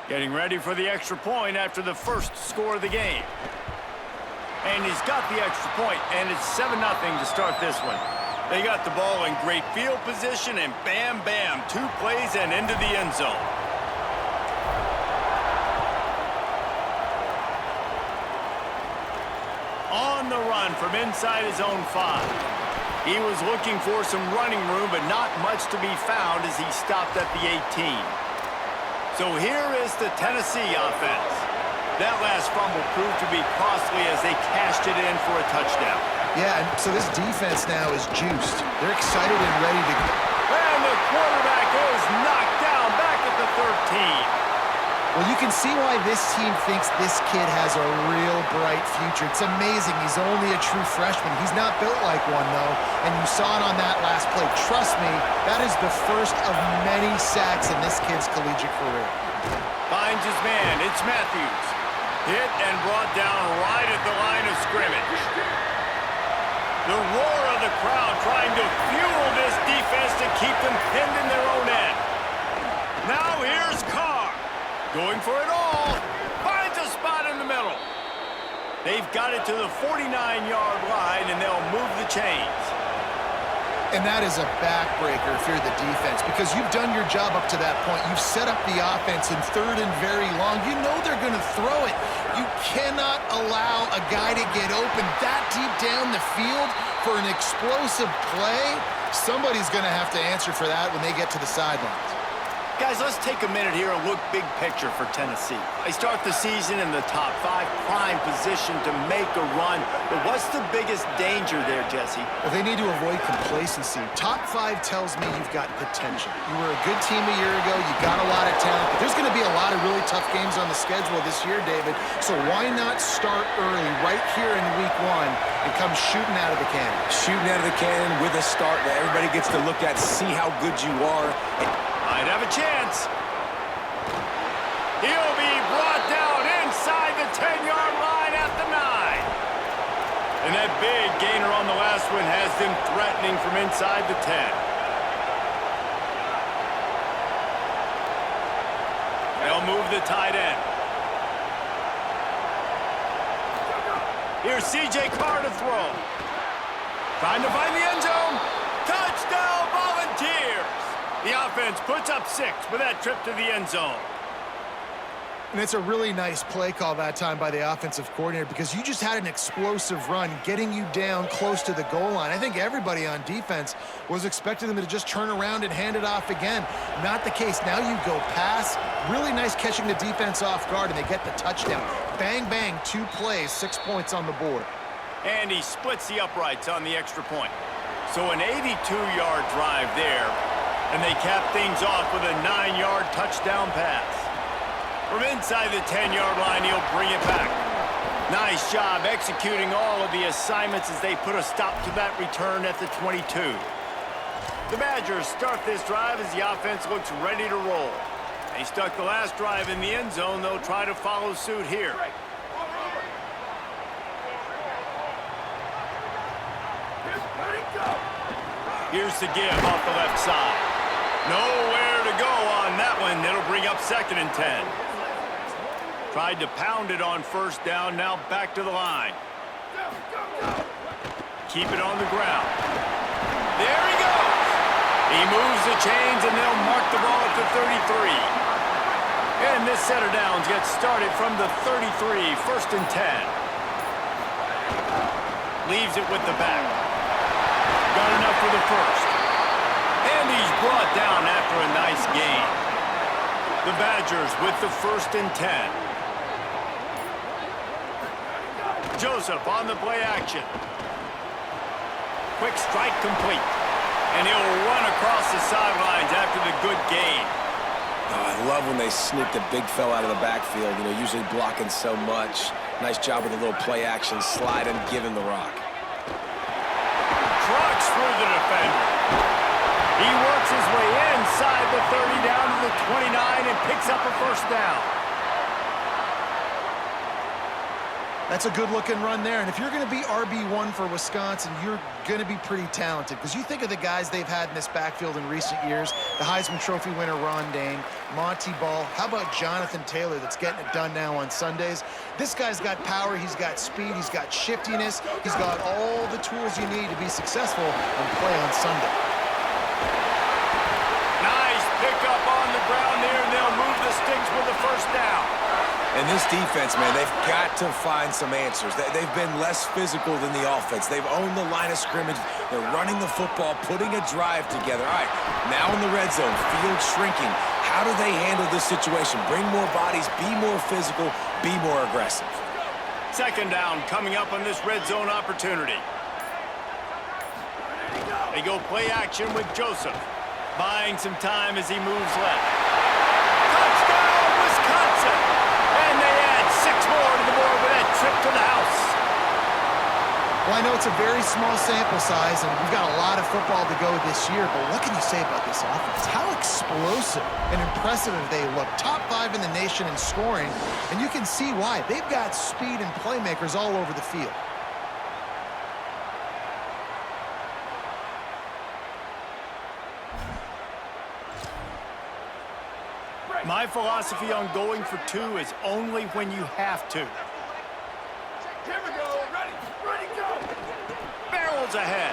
Getting ready for the extra point after the first score of the game. And he's got the extra point, and it's 7-0 to start this one. They got the ball in great field position, and bam, bam, 2 plays and into the end zone. On the run from inside his own 5. He was looking for some running room, but not much to be found as he stopped at the 18. So here is the Tennessee offense. That last fumble proved to be costly as they cashed it in for a touchdown. Yeah, and so this defense now is juiced. They're excited and ready to go. And the quarterback is knocked down back at the 13. Well, you can see why this team thinks this kid has a real bright future. It's amazing. He's only a true freshman. He's not built like one, though, and you saw it on that last play. Trust me, that is the first of many sacks in this kid's collegiate career. Finds his man. It's Matthews. Hit and brought down right at the line of scrimmage. The roar of the crowd trying to fuel this defense to keep them pinned in their own end. Now here's Carr. Going for it all. Finds a spot in the middle. They've got it to the 49-yard line, and they'll move the chains. And that is a backbreaker if you're the defense, because you've done your job up to that point. You've set up the offense in 3rd and very long. You know they're going to throw it. You cannot allow a guy to get open that deep down the field for an explosive play. Somebody's going to have to answer for that when they get to the sidelines. Guys, let's take a minute here and look big picture for Tennessee. They start the season in the top 5, prime position to make a run. But what's the biggest danger there, Jesse? Well, they need to avoid complacency. Top 5 tells me you've got potential. You were a good team a year ago. You got a lot of talent. But there's going to be a lot of really tough games on the schedule this year, David. So why not start early right here in week 1 and come shooting out of the cannon? Shooting out of the cannon with a start that everybody gets to look at, see how good you are. Might have a chance. He'll be brought down inside the 10-yard line at the 9. And that big gainer on the last one has them threatening from inside the 10. They'll move the tight end. Here's C.J. Carr to throw. Trying to find the end zone. Touchdown, Volunteers! The offense puts up 6 with that trip to the end zone. And it's a really nice play call that time by the offensive coordinator, because you just had an explosive run getting you down close to the goal line. I think everybody on defense was expecting them to just turn around and hand it off again. Not the case. Now you go pass. Really nice catching the defense off guard, and they get the touchdown. Bang, bang, 2 plays, 6 points on the board. And he splits the uprights on the extra point. So an 82-yard drive there. And they cap things off with a 9-yard touchdown pass. From inside the 10-yard line, he'll bring it back. Nice job executing all of the assignments as they put a stop to that return at the 22. The Badgers start this drive as the offense looks ready to roll. They stuck the last drive in the end zone. They'll try to follow suit here. Here's the give off the left side. Nowhere to go on that one. It'll bring up 2nd and 10. Tried to pound it on first down. Now back to the line. Keep it on the ground. There he goes. He moves the chains, and they'll mark the ball at the 33. And this set of downs gets started from the 33, 1st and 10. Leaves it with the back. Got enough for the first. And he's brought down after a nice gain. The Badgers with the 1st and 10. Joseph on the play action. Quick strike complete. And he'll run across the sidelines after the good gain. Oh, I love when they sneak the big fella out of the backfield, usually blocking so much. Nice job with a little play action, slide and give him the rock. Trucks through the defender. He works his way inside the 30 down to the 29 and picks up a 1st down. That's a good-looking run there. And if you're going to be RB1 for Wisconsin, you're going to be pretty talented. Because you think of the guys they've had in this backfield in recent years, the Heisman Trophy winner Ron Dayne, Monty Ball. How about Jonathan Taylor that's getting it done now on Sundays? This guy's got power, he's got speed, he's got shiftiness. He's got all the tools you need to be successful and play on Sunday. Nice pickup on the ground there, and they'll move the sticks with the first down. And this defense, man, they've got to find some answers. They've been less physical than the offense. They've owned the line of scrimmage. They're running the football, putting a drive together. All right, now in the red zone, field shrinking. How do they handle this situation? Bring more bodies, be more physical, be more aggressive. Second down coming up on this red zone opportunity. They go play action with Joseph, buying some time as he moves left. Touchdown, Wisconsin! And they add 6 more to the board with that trip to the house. Well, I know it's a very small sample size, and we've got a lot of football to go this year, but what can you say about this offense? How explosive and impressive they look. Top 5 in the nation in scoring, and you can see why. They've got speed and playmakers all over the field. My philosophy on going for 2 is only when you have to. Here we go. Ready, go. Barrels ahead.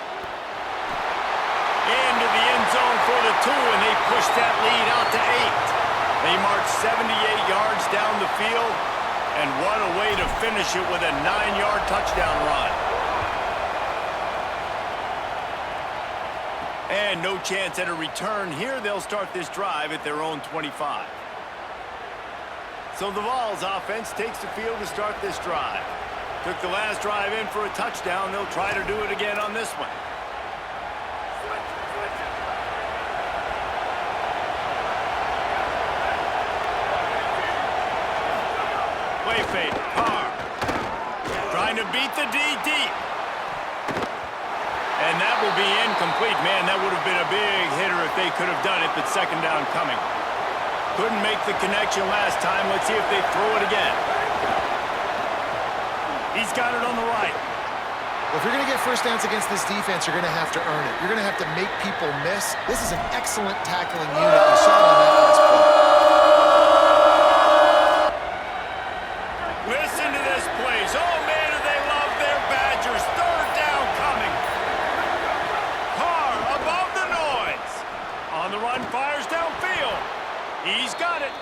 Into the end zone for the 2, and they push that lead out to 8. They march 78 yards down the field, and what a way to finish it with a 9-yard touchdown run. And no chance at a return here. They'll start this drive at their own 25. So the Vols offense takes the field to start this drive. Took the last drive in for a touchdown. They'll try to do it again on this one. Play fake. Carr. Trying to beat the D deep. And that will be incomplete. Man, that would have been a big hitter if they could have done it, but second down coming. Couldn't make the connection last time. Let's see if they throw it again. He's got it on the right. Well, if you're going to get first downs against this defense, you're going to have to earn it. You're going to have to make people miss. This is an excellent tackling unit. You saw it on that last play. Listen to this place. Oh, man, do they love their Badgers. Third down coming. Carr above the noise. On the run, fires downfield. He's got it.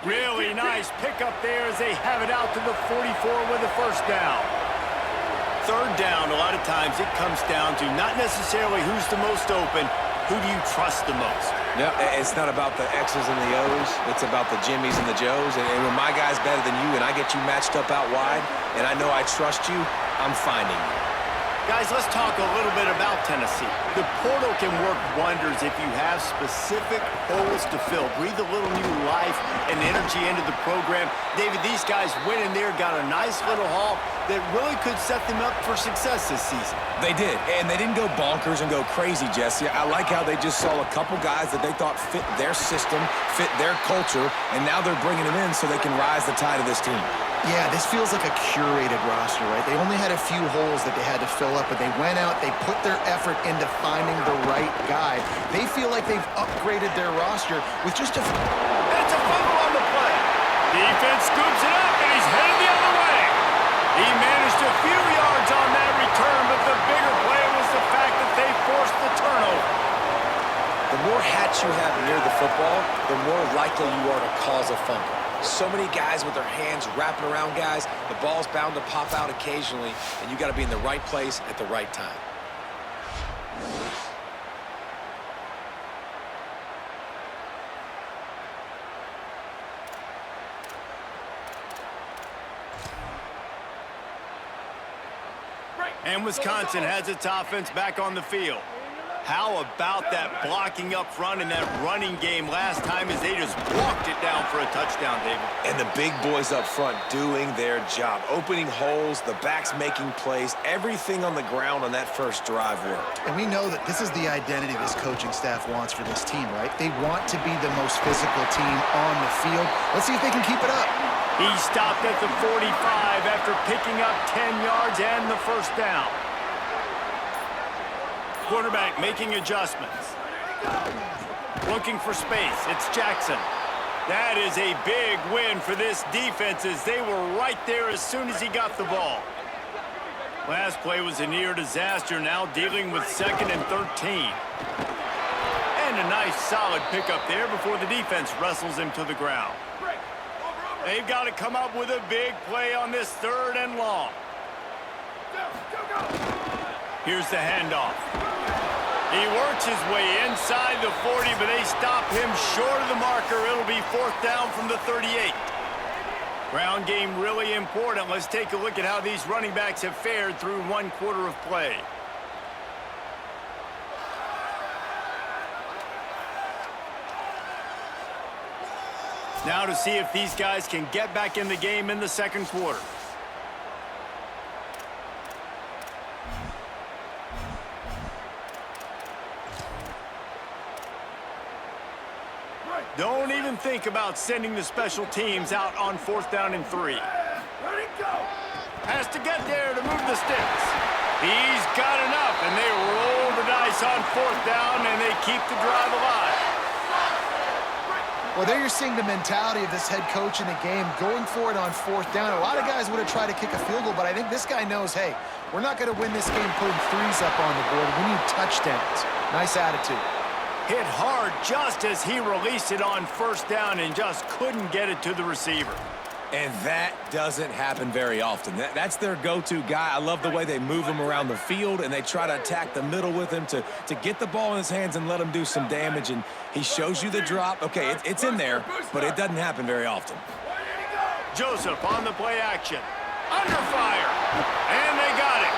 Really nice pickup there as they have it out to the 44 with the first down. Third down, a lot of times it comes down to not necessarily who's the most open, who do you trust the most? No, it's not about the X's and the O's. It's about the Jimmies and the Joes. And when my guy's better than you and I get you matched up out wide and I know I trust you, I'm finding you. Guys, let's talk a little bit about Tennessee. The portal can work wonders if you have specific holes to fill. Breathe a little new life and energy into the program. David, these guys went in there, got a nice little haul that really could set them up for success this season. They did, and they didn't go bonkers and go crazy, Jesse. I like how they just saw a couple guys that they thought fit their system, fit their culture, and now they're bringing them in so they can rise the tide of this team. Yeah, this feels like a curated roster, right? They only had a few holes that they had to fill up, but they went out, they put their effort into finding the right guy. They feel like they've upgraded their roster with just a... It's a fumble on the play. Defense scoops it up, and he's headed the other way. He managed a few yards on that return, but the bigger play was the fact that they forced the turnover. The more hats you have near the football, the more likely you are to cause a fumble. So many guys with their hands wrapping around guys, the ball's bound to pop out occasionally, and you got to be in the right place at the right time. And Wisconsin has its offense back on the field. How about that blocking up front and that running game last time as they just walked it down for a touchdown, David? And the big boys up front doing their job, opening holes, the backs making plays, everything on the ground on that first drive worked. And we know that this is the identity this coaching staff wants for this team, right? They want to be the most physical team on the field. Let's see if they can keep it up. He stopped at the 45 after picking up 10 yards and the first down. Quarterback making adjustments. Looking for space. It's Jackson. That is a big win for this defense as they were right there as soon as he got the ball. Last play was a near disaster, now dealing with 2nd and 13. And a nice solid pickup there before the defense wrestles him to the ground. They've got to come up with a big play on this 3rd and long. Here's the handoff. He works his way inside the 40, but they stop him short of the marker. It'll be 4th down from the 38. Ground game really important. Let's take a look at how these running backs have fared through 1 quarter of play. Now to see if these guys can get back in the game in the 2nd quarter. Don't even think about sending the special teams out on 4th down and 3. Has to get there to move the sticks. He's got enough, and they roll the dice on 4th down, and they keep the drive alive. Well, there you're seeing the mentality of this head coach in the game, going for it on 4th down. A lot of guys would have tried to kick a field goal, but I think this guy knows, hey, we're not going to win this game putting 3s up on the board. We need touchdowns. Nice attitude. Hit hard just as he released it on 1st down and just couldn't get it to the receiver. And that doesn't happen very often. That's their go-to guy. I love the way they move him around the field, and they try to attack the middle with him to get the ball in his hands and let him do some damage. And he shows you the drop. Okay, it's in there, but it doesn't happen very often. Joseph on the play action. Under fire. And they got it.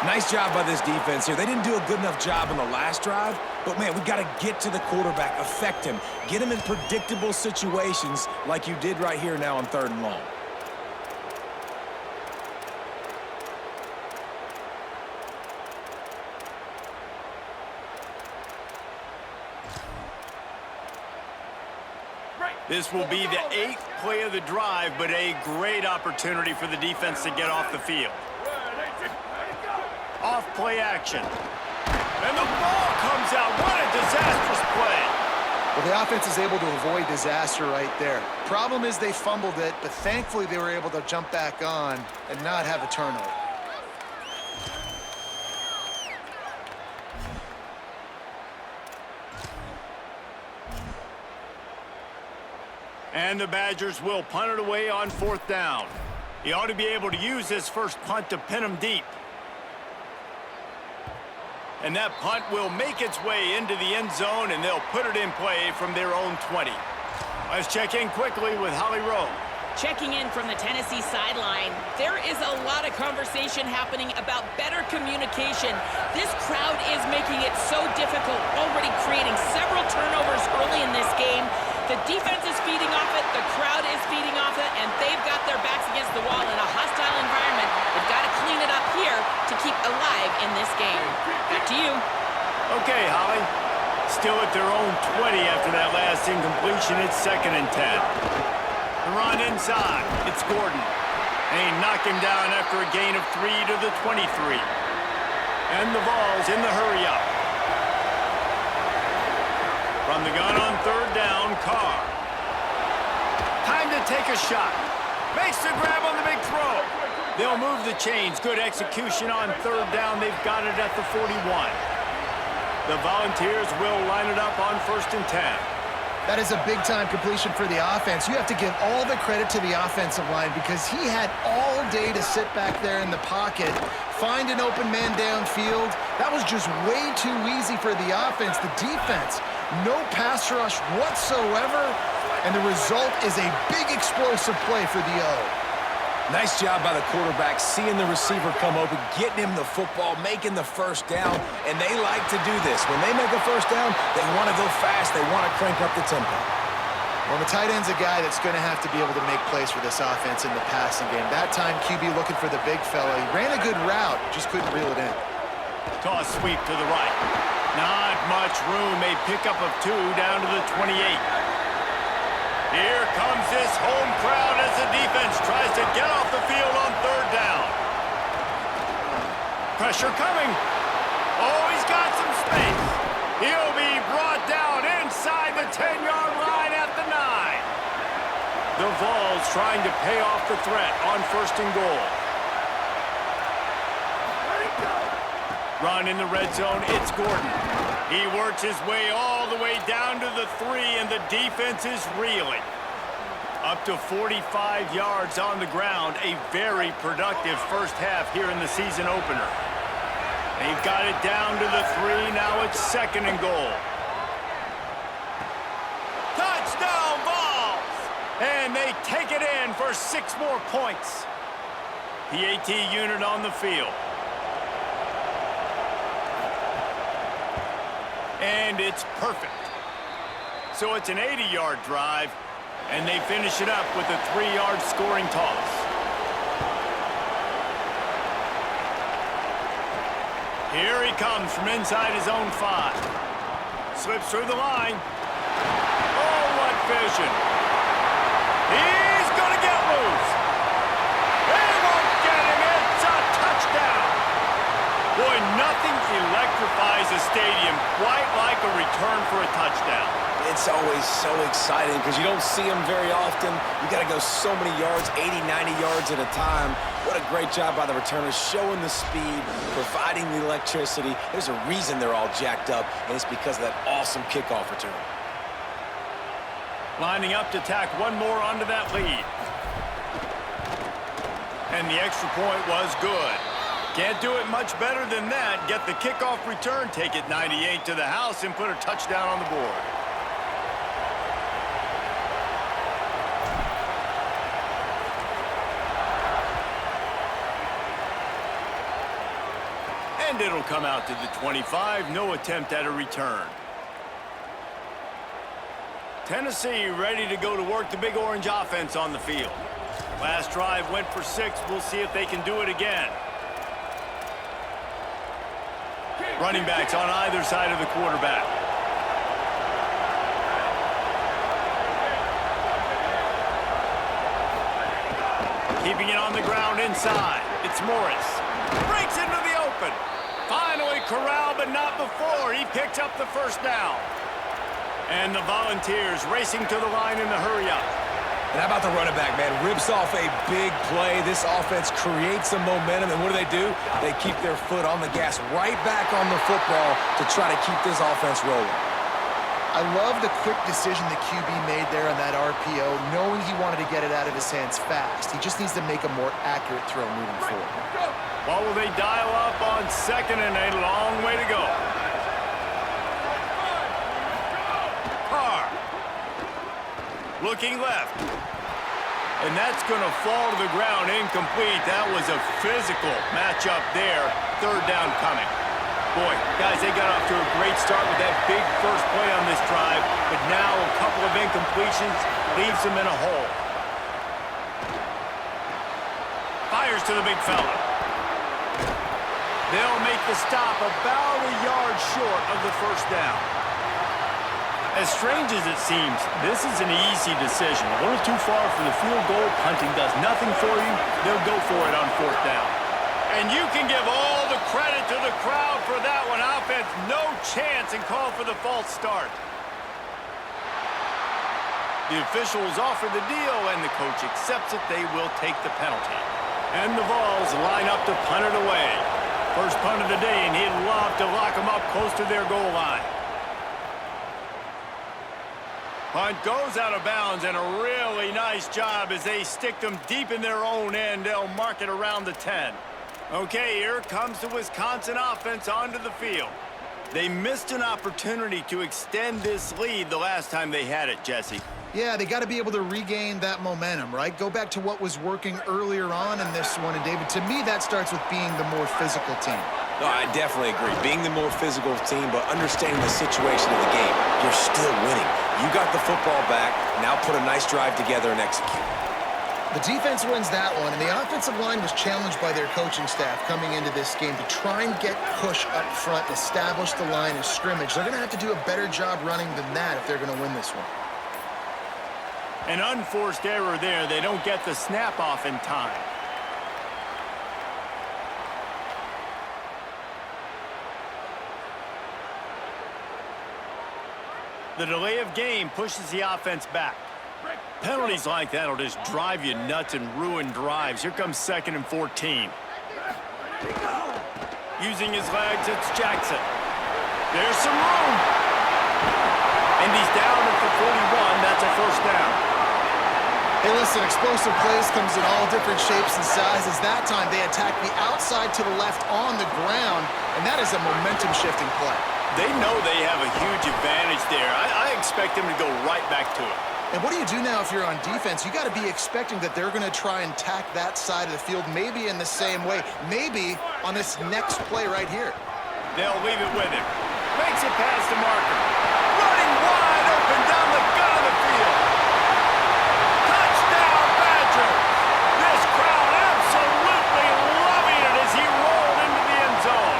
Nice job by this defense here. They didn't do a good enough job on the last drive, but, man, we got to get to the quarterback, affect him, get him in predictable situations like you did right here now on 3rd and long. This will be the 8th play of the drive, but a great opportunity for the defense to get off the field. Off play action. And the ball comes out. What a disastrous play. Well, the offense is able to avoid disaster right there. Problem is they fumbled it, but thankfully they were able to jump back on and not have a turnover. And the Badgers will punt it away on 4th down. He ought to be able to use this first punt to pin him deep. And that punt will make its way into the end zone, and they'll put it in play from their own 20. Let's check in quickly with Holly Rowe. Checking in from the Tennessee sideline, there is a lot of conversation happening about better communication. This crowd is making it so difficult, already creating several turnovers early in this game. The defense is feeding off it, the crowd is feeding off it, and they've got their backs against the wall in a hostile environment. They've got to clean it up here to keep alive in this game. Back to you. Okay, Holly. Still at their own 20 after that last incompletion. It's 2nd and 10. The run inside. It's Gordon. They knock him down after a gain of 3 to the 23. And the Vols in the hurry-up. From the gun on 3rd down, Carr. Time to take a shot. Makes the grab on the big throw. They'll move the chains. Good execution on 3rd down. They've got it at the 41. The Volunteers will line it up on 1st and 10. That is a big-time completion for the offense. You have to give all the credit to the offensive line because he had all day to sit back there in the pocket, find an open man downfield. That was just way too easy for the offense. The defense, no pass rush whatsoever, and the result is a big explosive play for the O. Nice job by the quarterback, seeing the receiver come open, getting him the football, making the first down, and they like to do this. When they make a first down, they want to go fast, they want to crank up the tempo. Well, the tight end's a guy that's going to have to be able to make plays for this offense in the passing game. That time, QB looking for the big fella. He ran a good route, just couldn't reel it in. Toss sweep to the right. Not much room, a pickup of 2 down to the 28. Here comes this home crowd as the the defense tries to get off the field on third down. Pressure coming. Oh, he's got some space. He'll be brought down inside the 10-yard line at the 9. The Vols trying to pay off the threat on 1st and goal. Run in the red zone, it's Gordon. He works his way all the way down to the 3, and the defense is reeling. Up to 45 yards on the ground, a very productive first half here in the season opener. They've got it down to the 3, now it's 2nd and goal. Touchdown Vols! And they take it in for 6 more points. PAT unit on the field. And it's perfect. So it's an 80-yard drive, and they finish it up with a 3-yard scoring toss. Here he comes from inside his own 5. Slips through the line. Oh, what vision. He's going to get loose. They won't get him. It's a touchdown. Boy, nothing electrifies a stadium quite like a return for a touchdown. It's always so exciting because you don't see them very often. You got to go so many yards, 80, 90 yards at a time. What a great job by the returners, showing the speed, providing the electricity. There's a reason they're all jacked up, and it's because of that awesome kickoff return. Lining up to tack one more onto that lead. And the extra point was good. Can't do it much better than that. Get the kickoff return, take it 98 to the house, and put a touchdown on the board. And it'll come out to the 25. No attempt at a return. Tennessee ready to go to work the Big Orange offense on the field. Last drive went for 6. We'll see if they can do it again. Running backs on either side of the quarterback. Keeping it on the ground inside. It's Morris. Breaks into the open. Finally corralled, but not before. He picked up the first down. And the Volunteers racing to the line in the hurry-up. And how about the running back, man? Rips off a big play. This offense creates some momentum, and what do? They keep their foot on the gas right back on the football to try to keep this offense rolling. I love the quick decision the QB made there on that RPO, knowing he wanted to get it out of his hands fast. He just needs to make a more accurate throw moving forward. What will they dial up on 2nd and a long way to go? Carr. Looking left. And that's going to fall to the ground incomplete. That was a physical matchup there. 3rd down coming. Boy, guys, they got off to a great start with that big first play on this drive, but now a couple of incompletions leaves them in a hole. Fires to the big fella. They'll make the stop about a yard short of the first down. As strange as it seems, this is an easy decision. A little too far for the field goal. Punting does nothing for you. They'll go for it on 4th down. And you can give all the credit to the crowd for that one. Offense, no chance, and call for the false start. The officials offer the deal, and the coach accepts it. They will take the penalty. And the Vols line up to punt it away. First punt of the day, and he'd love to lock them up close to their goal line. Punt goes out of bounds, and a really nice job as they stick them deep in their own end. They'll mark it around the 10. Okay, here comes the Wisconsin offense onto the field. They missed an opportunity to extend this lead the last time they had it, Jesse. Yeah, they got to be able to regain that momentum, right? Go back to what was working earlier on in this one. And, David, to me, that starts with being the more physical team. No, I definitely agree. Being the more physical team, but understanding the situation of the game. You're still winning. You got the football back. Now put a nice drive together and execute. The defense wins that one, and the offensive line was challenged by their coaching staff coming into this game to try and get push up front, establish the line of scrimmage. They're going to have to do a better job running than that if they're going to win this one. An unforced error there. They don't get the snap off in time. The delay of game pushes the offense back. Penalties like that will just drive you nuts and ruin drives. Here comes 2nd and 14. Using his legs, it's Jackson. There's some room. And he's down at the 41. That's a first down. Hey, listen, explosive plays comes in all different shapes and sizes. That time, they attack the outside to the left on the ground, and that is a momentum-shifting play. They know they have a huge advantage there. I expect them to go right back to it. And what do you do now if you're on defense? You got to be expecting that they're going to try and tack that side of the field, maybe in the same way, maybe on this next play right here. They'll leave it with him. Makes it past the marker. Running wide open down the gut of the field. Touchdown, Badger! This crowd absolutely loving it as he rolled into the end zone.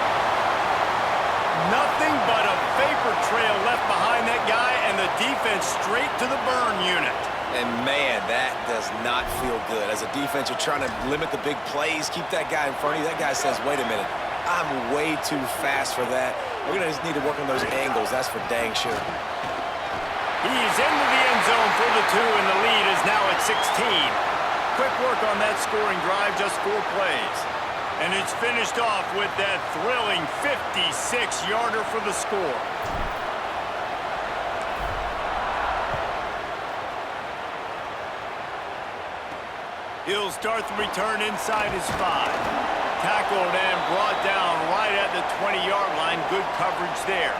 Nothing but a vapor trail left behind that guy, and the defense straight to the burn unit. And, man, that does not feel good. As a defense, you're trying to limit the big plays, keep that guy in front of you. That guy says, wait a minute, I'm way too fast for that. We're going to just need to work on those angles. That's for dang sure. He's into the end zone for the 2, and the lead is now at 16. Quick work on that scoring drive, just 4 plays. And it's finished off with that thrilling 56-yarder for the score. He'll start the return inside his 5. Tackled and brought down right at the 20-yard line. Good coverage there.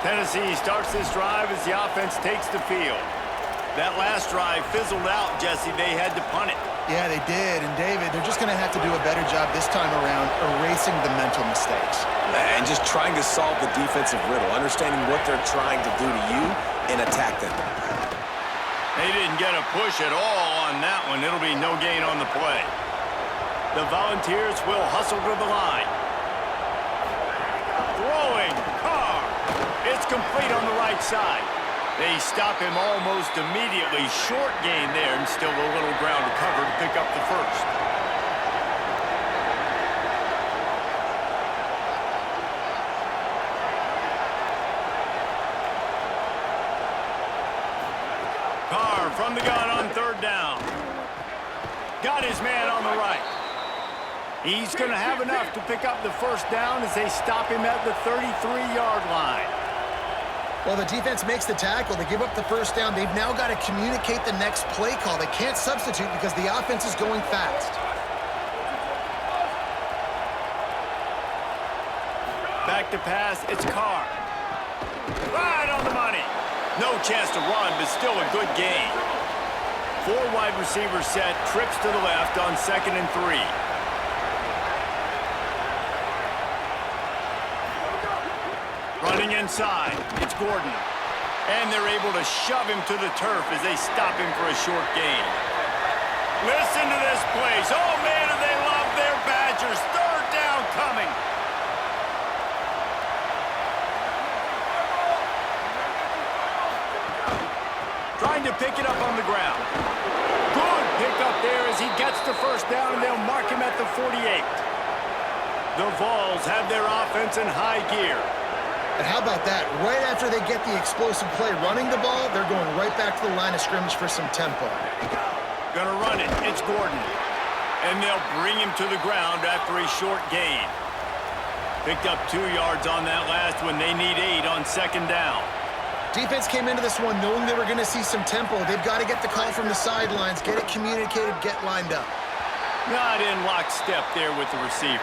Tennessee starts this drive as the offense takes the field. That last drive fizzled out, Jesse. They had to punt it. Yeah, they did. And, David, they're just going to have to do a better job this time around erasing the mental mistakes. And just trying to solve the defensive riddle, understanding what they're trying to do to you and attack them. They didn't get a push at all on that one. It'll be no gain on the play. The Volunteers will hustle to the line. Throwing, Carr. It's complete on the right side. They stop him almost immediately. Short gain there, and still a little ground to cover to pick up the first. Carr from the gun on 3rd down. Got his man on the right. He's going to have enough to pick up the first down as they stop him at the 33-yard line. Well, the defense makes the tackle. They give up the first down. They've now got to communicate the next play call. They can't substitute because the offense is going fast. Back to pass, it's Carr. Right on the money. No chance to run, but still a good gain. 4 wide receivers set, trips to the left on 2nd and 3. Running inside, it's Gordon. And they're able to shove him to the turf as they stop him for a short gain. Listen to this place. Oh, man, do they love their Badgers. 3rd down coming. Trying to pick it up on the ground. Good pick up there as he gets the first down, and they'll mark him at the 48. The Vols have their offense in high gear. And how about that? Right after they get the explosive play running the ball, they're going right back to the line of scrimmage for some tempo. Gonna run it. It's Gordon. And they'll bring him to the ground after a short gain. Picked up 2 yards on that last one. They need 8 on 2nd down. Defense came into this one knowing they were going to see some tempo. They've got to get the call from the sidelines, get it communicated, get lined up. Not in lockstep there with the receiver.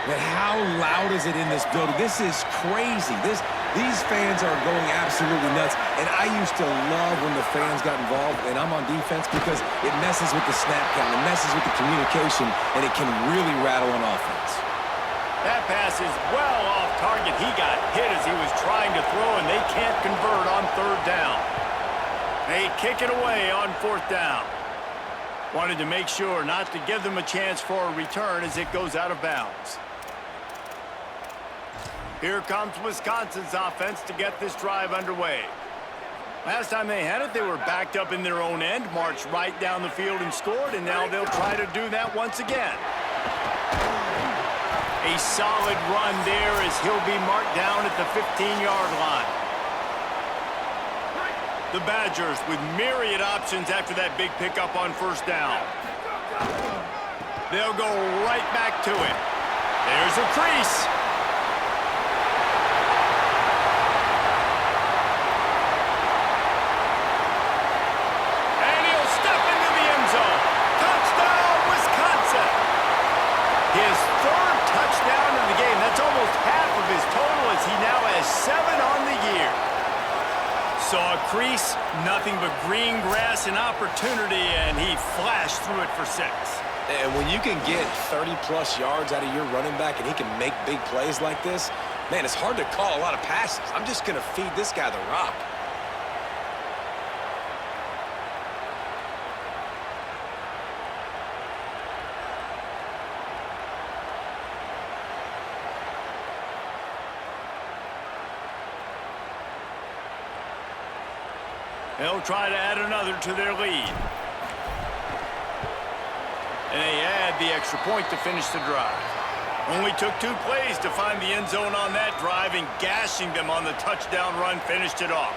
But how loud is it in this building? This is crazy. These fans are going absolutely nuts. And I used to love when the fans got involved, and I'm on defense because it messes with the snap count, it messes with the communication, and it can really rattle an offense. That pass is well off target. He got hit as he was trying to throw, and they can't convert on 3rd down. They kick it away on 4th down. Wanted to make sure not to give them a chance for a return as it goes out of bounds. Here comes Wisconsin's offense to get this drive underway. Last time they had it, they were backed up in their own end, marched right down the field and scored, and now they'll try to do that once again. A solid run there as he'll be marked down at the 15-yard line. The Badgers with myriad options after that big pickup on first down. They'll go right back to it. There's a crease. And he'll step into the end zone. Touchdown, Wisconsin. His third touchdown in the game. That's almost half of his total as he now has 7 on the year. Saw a crease, nothing but green grass and opportunity, and he flashed through it for 6. And when you can get 30-plus yards out of your running back and he can make big plays like this, man, it's hard to call a lot of passes. I'm just going to feed this guy the rock. They'll try to add another to their lead. And they add the extra point to finish the drive. Only took 2 plays to find the end zone on that drive, and gashing them on the touchdown run finished it off.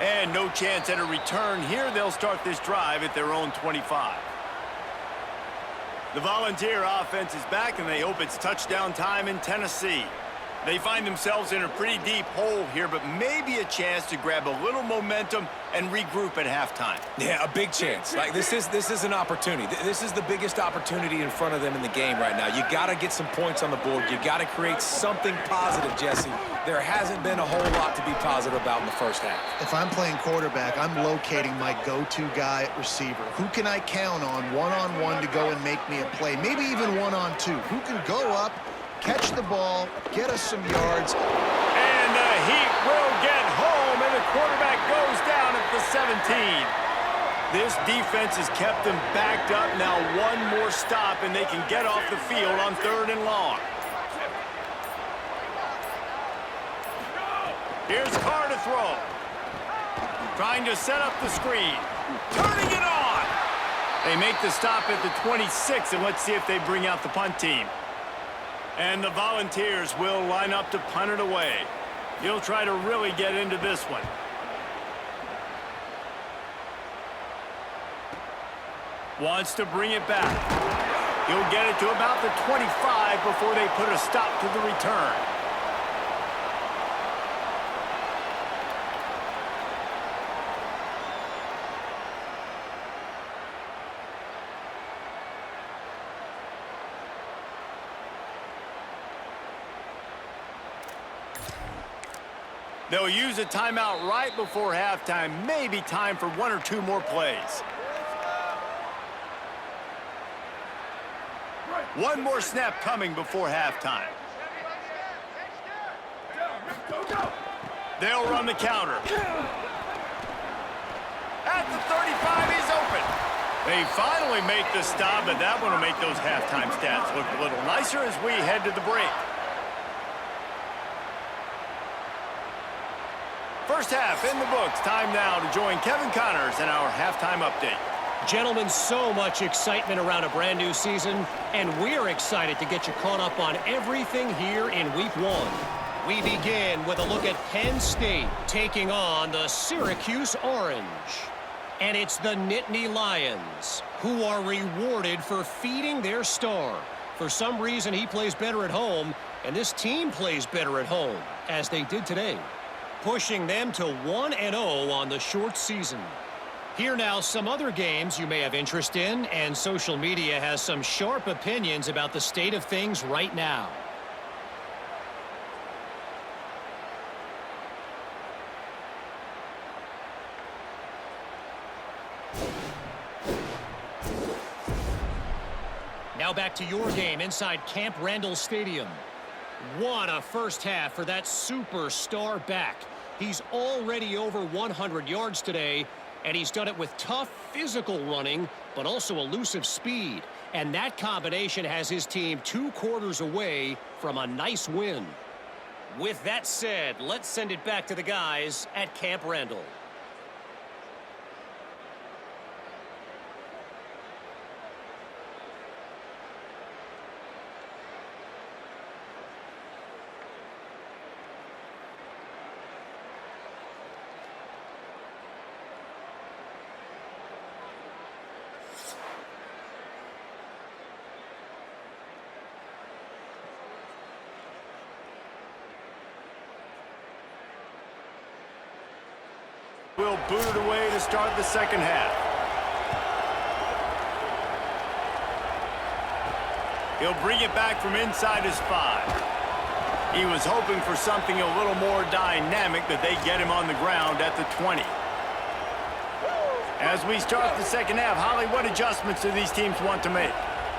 And no chance at a return here. They'll start this drive at their own 25. The Volunteer offense is back, and they hope it's touchdown time in Tennessee. They find themselves in a pretty deep hole here, but maybe a chance to grab a little momentum and regroup at halftime. Yeah, a big chance. Like, this is an opportunity. This is the biggest opportunity in front of them in the game right now. You got to get some points on the board. You got to create something positive, Jesse. There hasn't been a whole lot to be positive about in the first half. If I'm playing quarterback, I'm locating my go-to guy at receiver. Who can I count on one-on-one to go and make me a play? Maybe even one-on-two. Who can go up, catch the ball, get us some yards. And the Heat will get home, and the quarterback goes down at the 17. This defense has kept them backed up. Now one more stop, and they can get off the field on 3rd and long. Here's Carr to throw. Trying to set up the screen. Turning it on. They make the stop at the 26, and let's see if they bring out the punt team. And the Volunteers will line up to punt it away. He'll try to really get into this one. Wants to bring it back. He'll get it to about the 25 before they put a stop to the return. They'll use a timeout right before halftime. Maybe time for 1 or 2 more plays. One more snap coming before halftime. They'll run the counter. At the 35, he's open. They finally make the stop, but that one will make those halftime stats look a little nicer as we head to the break. First half in the books. Time now to join Kevin Connors in our halftime update. Gentlemen, so much excitement around a brand new season, and we're excited to get you caught up on everything here in Week 1. We begin with a look at Penn State taking on the Syracuse Orange. And it's the Nittany Lions who are rewarded for feeding their star. For some reason, he plays better at home, and this team plays better at home, as they did today, pushing them to 1-0 on the short season. Here now, some other games you may have interest in, and social media has some sharp opinions about the state of things right now. Now back to your game inside Camp Randall Stadium. What a first half for that superstar back. He's already over 100 yards today, and he's done it with tough physical running, but also elusive speed. And that combination has his team 2 quarters away from a nice win. With that said, let's send it back to the guys at Camp Randall. Will boot it away to start the second half. He'll bring it back from inside his 5. He was hoping for something a little more dynamic, that they get him on the ground at the 20. As we start the second half, Holly, what adjustments do these teams want to make?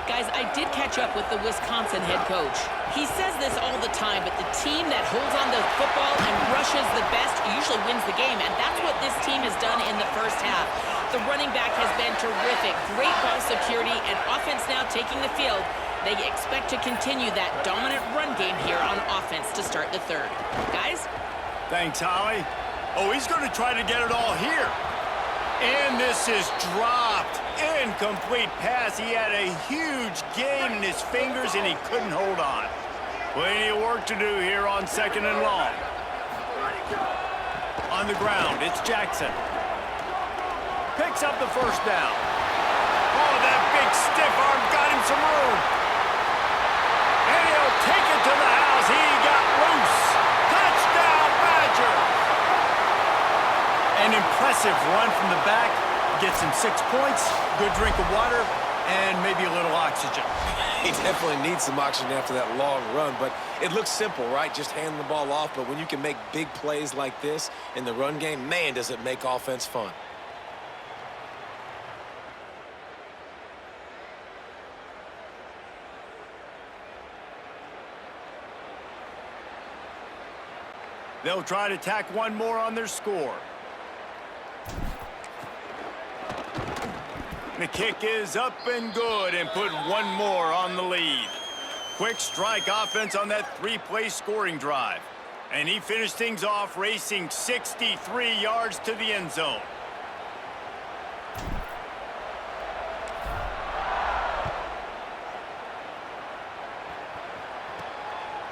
Guys, I did catch up with the Wisconsin head coach. He says this all the time, but the team that holds on to the football and rushes the best usually wins the game, and that's what this team has done in the first half. The running back has been terrific. Great ball security and offense now taking the field. They expect to continue that dominant run game here on offense to start the third. Guys? Thanks, Holly. Oh, he's going to try to get it all here. And this is dropped. Incomplete pass. He had a huge gain in his fingers, and he couldn't hold on. Plenty of work to do here on second and long. On the ground, it's Jackson. Picks up the first down. Oh, that big stiff arm got him some room. And he'll take it to the house. He got loose. Touchdown, Badger. An impressive run from the back. Gets him 6 points, good drink of water, and maybe a little oxygen. He definitely needs some oxygen after that long run, but it looks simple, right? Just hand the ball off, but when you can make big plays like this in the run game, man, does it make offense fun. They'll try to tack one more on their score. The kick is up and good, and put one more on the lead. Quick strike offense on that 3-play scoring drive. And he finished things off racing 63 yards to the end zone.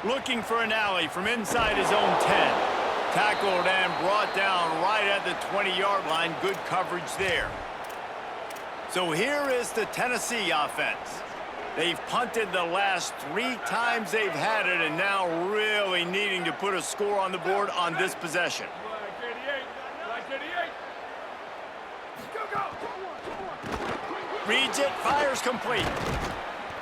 Looking for an alley from inside his own 10. Tackled and brought down right at the 20-yard line. Good coverage there. So here is the Tennessee offense. They've punted the last 3 times they've had it, and now really needing to put a score on the board on this possession. Reads it, fires complete.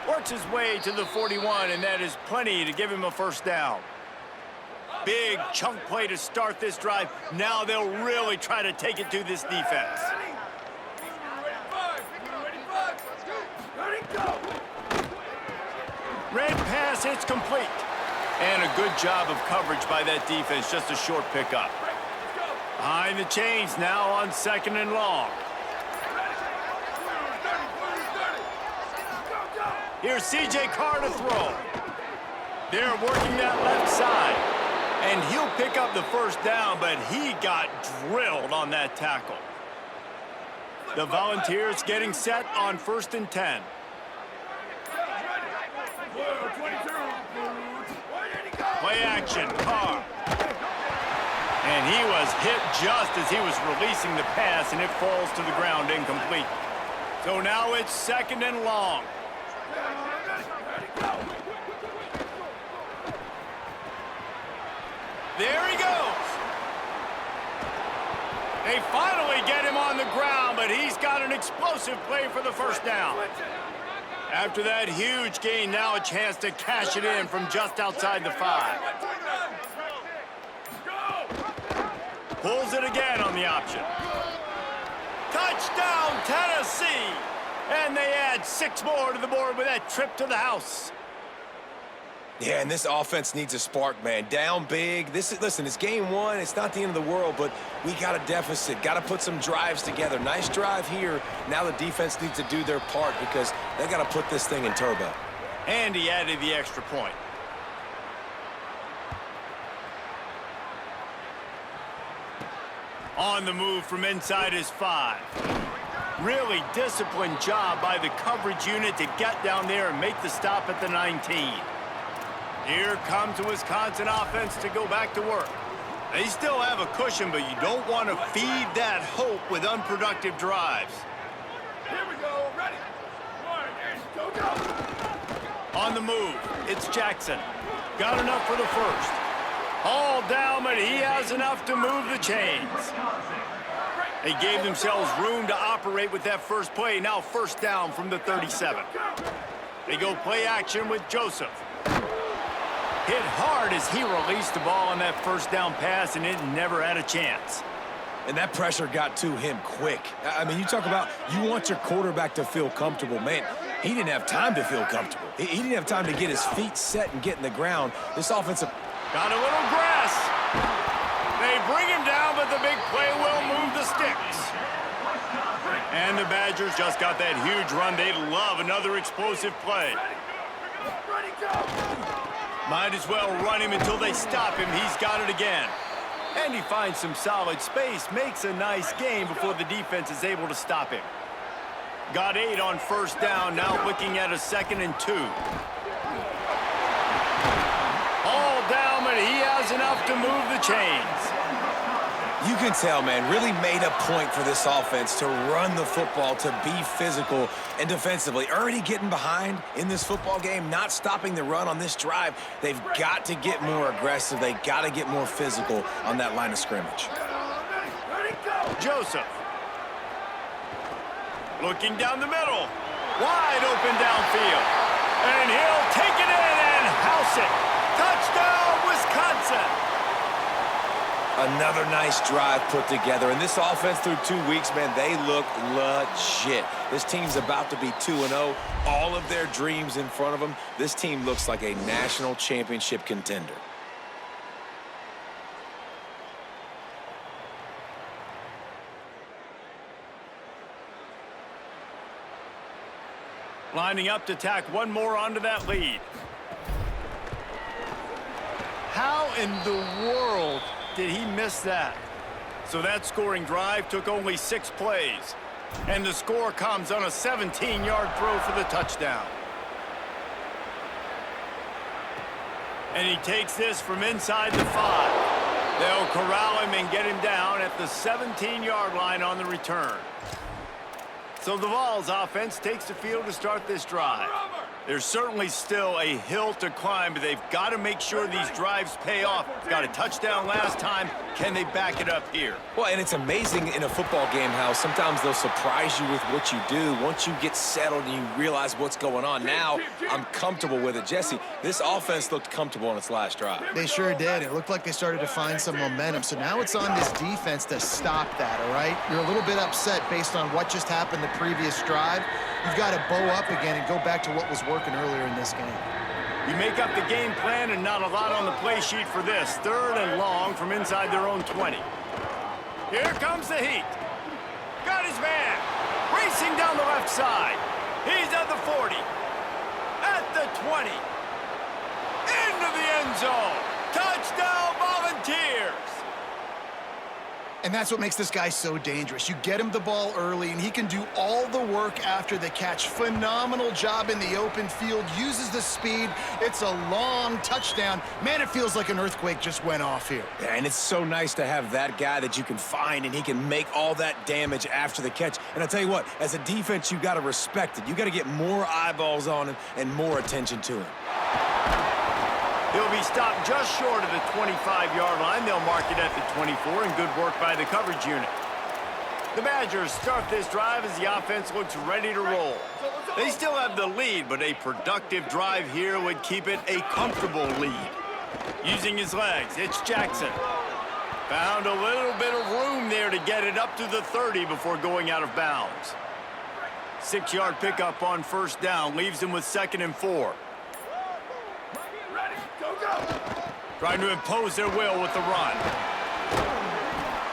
Works his way to the 41, and that is plenty to give him a first down. Big chunk play to start this drive. Now they'll really try to take it to this defense. Red pass hits complete. And a good job of coverage by that defense. Just a short pickup. Behind the chains now on second and long. Here's C.J. Carr to throw. They're working that left side. And he'll pick up the first down, but he got drilled on that tackle. The Volunteers getting set on 1st and 10. Play action, Carr. And he was hit just as he was releasing the pass, and it falls to the ground incomplete. So now it's 2nd and long. There he goes. They finally get him on the ground, but he's got an explosive play for the first down. After that huge gain, now a chance to cash it in from just outside the 5. Pulls it again on the option. Touchdown, Tennessee! And they add 6 more to the board with that trip to the house. Yeah, and this offense needs a spark, man. Down big. Listen, it's game one. It's not the end of the world, but we got a deficit. Got to put some drives together. Nice drive here. Now the defense needs to do their part because they got to put this thing in turbo. And he added the extra point. On the move from inside his 5. Really disciplined job by the coverage unit to get down there and make the stop at the 19. Here comes the Wisconsin offense to go back to work. They still have a cushion, but you don't want to feed that hope with unproductive drives. Here we go. Ready. 1, go. On the move, it's Jackson. Got enough for the first. All down, but he has enough to move the chains. They gave themselves room to operate with that first play. Now first down from the 37. They go play action with Joseph. Hit hard as he released the ball on that first down pass, and it never had a chance. And that pressure got to him quick. I mean, you talk about you want your quarterback to feel comfortable. Man, he didn't have time to feel comfortable. He didn't have time to get his feet set and get in the ground. This offensive... Got a little grass. They bring him down, but the big play will move the sticks. And the Badgers just got that huge run. They love another explosive play. Ready, go. Might as well run him until they stop him. He's got it again. And he finds some solid space, makes a nice gain before the defense is able to stop him. Got 8 on first down, now looking at a 2nd and 2. All down, but he has enough to move the chains. You can tell, man, really made a point for this offense to run the football, to be physical and defensively. Already getting behind in this football game, not stopping the run on this drive. They've got to get more aggressive. They got to get more physical on that line of scrimmage. Ready, go. Joseph. Looking down the middle. Wide open downfield. And he'll take it in and house it. Touchdown, Wisconsin. Another nice drive put together. And this offense through 2 weeks, man, they look legit. This team's about to be 2-0. All of their dreams in front of them. This team looks like a national championship contender. Lining up to tack one more onto that lead. How in the world did he miss that? So that scoring drive took only 6 plays. And the score comes on a 17-yard throw for the touchdown. And he takes this from inside the 5. They'll corral him and get him down at the 17-yard line on the return. So the Vols offense takes the field to start this drive. There's certainly still a hill to climb, but they've got to make sure these drives pay off. Got a touchdown last time. Can they back it up here? Well, and it's amazing in a football game how sometimes they'll surprise you with what you do. Once you get settled and you realize what's going on, now I'm comfortable with it. Jesse, this offense looked comfortable on its last drive. They sure did. It looked like they started to find some momentum. So now it's on this defense to stop that, all right? You're a little bit upset based on what just happened the previous drive. You've got to bow up again and go back to what was working earlier in this game. You make up the game plan and not a lot on the play sheet for this. 3rd and long from inside their own 20. Here comes the heat. Got his man. Racing down the left side. He's at the 40. At the 20. Into the end zone. Touchdown, Volunteers. And that's what makes this guy so dangerous. You get him the ball early, and he can do all the work after the catch. Phenomenal job in the open field. Uses the speed. It's a long touchdown. Man, it feels like an earthquake just went off here. Yeah, and it's so nice to have that guy that you can find, and he can make all that damage after the catch. And I'll tell you what, as a defense, you got to respect it. You got to get more eyeballs on him and more attention to him. He'll be stopped just short of the 25-yard line. They'll mark it at the 24, and good work by the coverage unit. The Badgers start this drive as the offense looks ready to roll. They still have the lead, but a productive drive here would keep it a comfortable lead. Using his legs, it's Jackson. Found a little bit of room there to get it up to the 30 before going out of bounds. 6-yard pickup on first down leaves him with 2nd and 4. Ready, Go, go! Trying to impose their will with the run.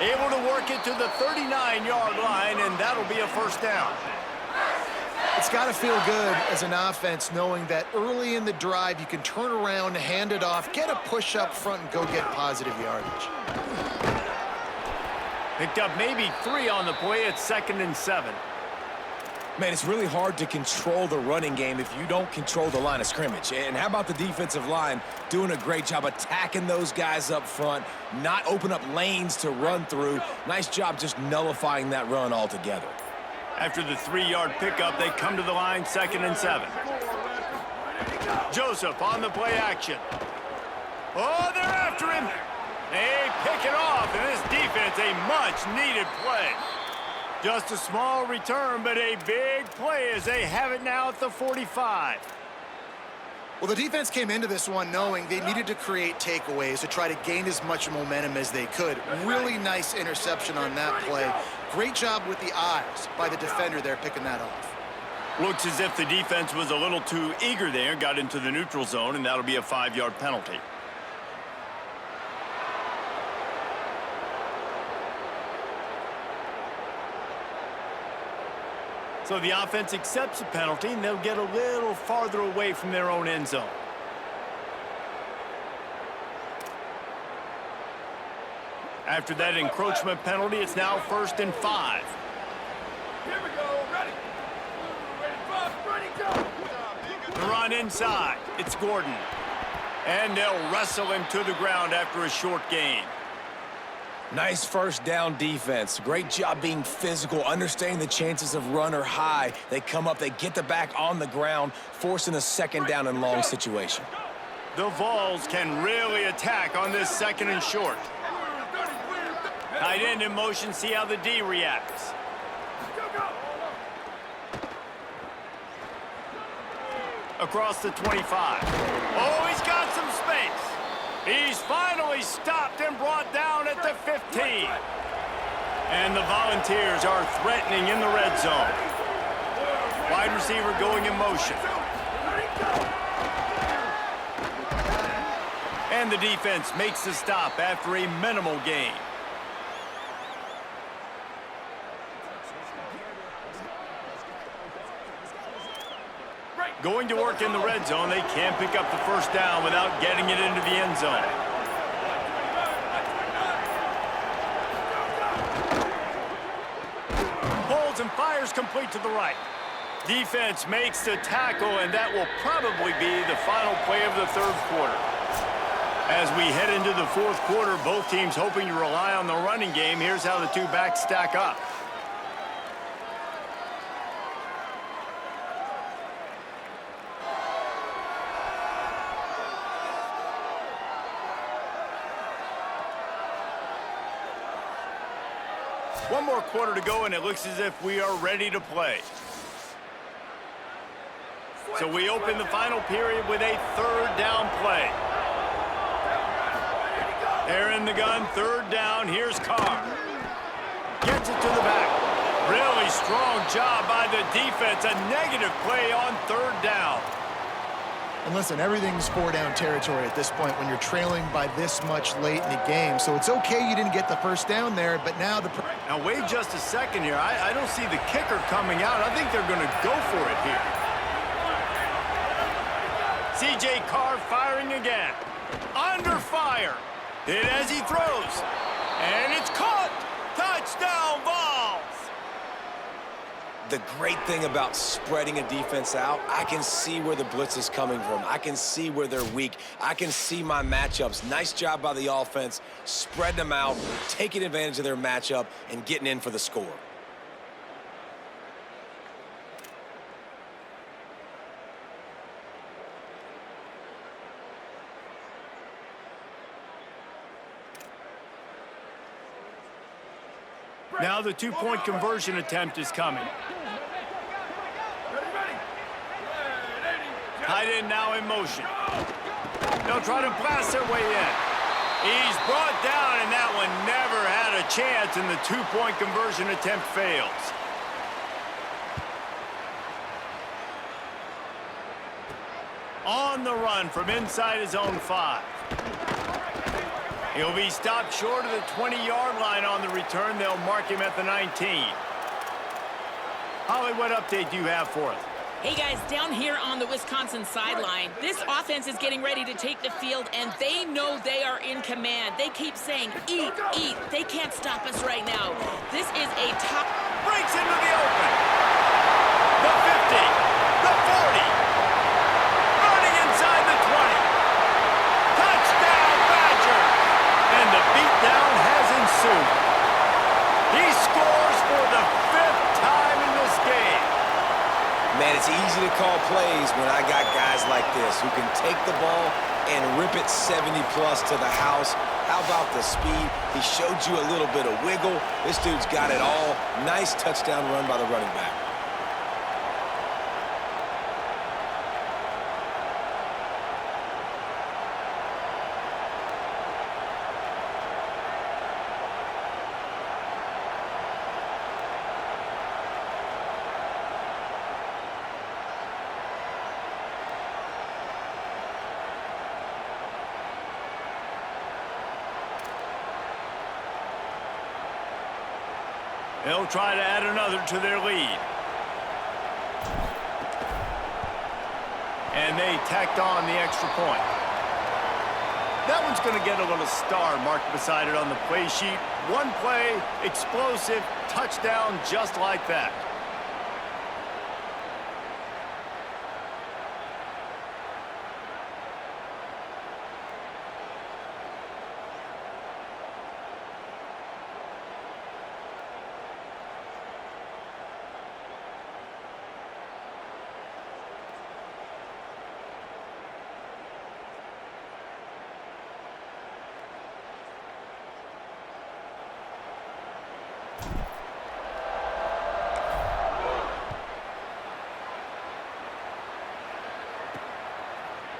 Able to work it to the 39-yard line, and that'll be a first down. It's got to feel good as an offense knowing that early in the drive you can turn around, hand it off, get a push up front, and go get positive yardage. Picked up maybe 3 on the play at 2nd and 7. Man, it's really hard to control the running game if you don't control the line of scrimmage. And how about the defensive line doing a great job attacking those guys up front, not open up lanes to run through. Nice job just nullifying that run altogether. After the 3-yard pickup, they come to the line 2nd and 7. Joseph on the play action. Oh, they're after him. They pick it off, and this defense, a much-needed play. Just a small return, but a big play as they have it now at the 45. Well, the defense came into this one knowing they needed to create takeaways to try to gain as much momentum as they could. Really nice interception on that play. Great job with the eyes by the defender there picking that off. Looks as if the defense was a little too eager there, got into the neutral zone, and that'll be a 5-yard penalty. So the offense accepts the penalty, and they'll get a little farther away from their own end zone. After that encroachment penalty, it's now 1st and 5. Here we go, ready! Ready, Bob, ready, go! The run inside, it's Gordon. And they'll wrestle him to the ground after a short gain. Nice first down defense. Great job being physical, understanding the chances of run are high. They come up, they get the back on the ground, forcing a 2nd down and long situation. The Vols can really attack on this 2nd and short. Tight end in motion, see how the D reacts. Across the 25. Oh, he's got some space. He's finally stopped and brought down at the 15. And the Volunteers are threatening in the red zone. Wide receiver going in motion. And the defense makes the stop after a minimal gain. Going to work in the red zone, they can't pick up the first down without getting it into the end zone. Holds and fires complete to the right. Defense makes the tackle, and that will probably be the final play of the 3rd quarter. As we head into the 4th quarter, both teams hoping to rely on the running game. Here's how the two backs stack up. One more quarter to go, and it looks as if we are ready to play. So we open the final period with a 3rd down play. They're in the gun, 3rd down. Here's Carr. Gets it to the back. Really strong job by the defense. A negative play on 3rd down. And listen, everything's 4-down territory at this point when you're trailing by this much late in the game. So it's okay you didn't get the first down there, but now the... Now wait just a second here. I don't see the kicker coming out. I think they're going to go for it here. C.J. Carr firing again. Under fire. Hit as he throws. And it's caught. Touchdown, Vols. The great thing about spreading a defense out, I can see where the blitz is coming from. I can see where they're weak. I can see my matchups. Nice job by the offense, spreading them out, taking advantage of their matchup, and getting in for the score. Now the two-point conversion attempt is coming. Tight end now in motion. They'll try to blast their way in. He's brought down, and that one never had a chance, and the two-point conversion attempt fails. On the run from inside his own 5. He'll be stopped short of the 20-yard line on the return. They'll mark him at the 19. Holly, what update do you have for us? Hey guys, down here on the Wisconsin sideline, this offense is getting ready to take the field, and they know they are in command. They keep saying, eat, eat. They can't stop us right now. This is a top... Breaks into the open. The 50. The 40. Running inside the 20. Touchdown, Badger. And the beatdown has ensued. He scores for the 5th time in this game. Man, it's easy to call plays when I got guys like this who can take the ball and rip it 70-plus to the house. How about the speed? He showed you a little bit of wiggle. This dude's got it all. Nice touchdown run by the running back. They'll try to add another to their lead. And they tacked on the extra point. That one's going to get a little star marked beside it on the play sheet. One play, explosive, touchdown just like that.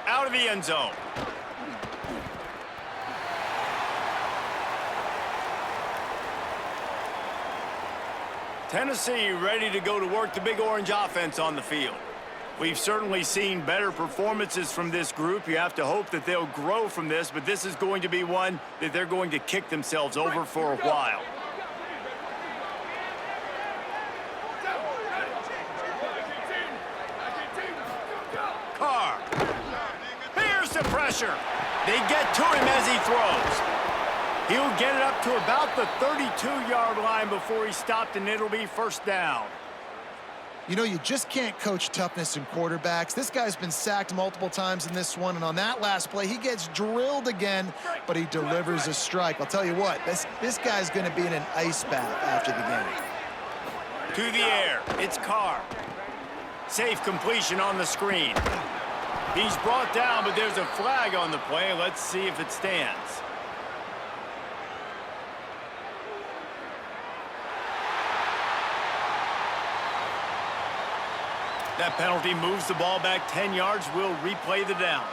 Out of the end zone. Tennessee ready to go to work the Big Orange offense on the field. We've certainly seen better performances from this group. You have to hope that they'll grow from this, but this is going to be one that they're going to kick themselves over for a while. Carr. Here's the pressure. They get to him as he throws. He'll get it up to about the 32-yard line before he's stopped, and it'll be first down. You know, you just can't coach toughness in quarterbacks. This guy's been sacked multiple times in this one, and on that last play, he gets drilled again, but he delivers a strike. I'll tell you what, this guy's going to be in an ice bath after the game. To the air, it's Carr. Safe completion on the screen. He's brought down, but there's a flag on the play. Let's see if it stands. That penalty moves the ball back 10 yards. We'll replay the down.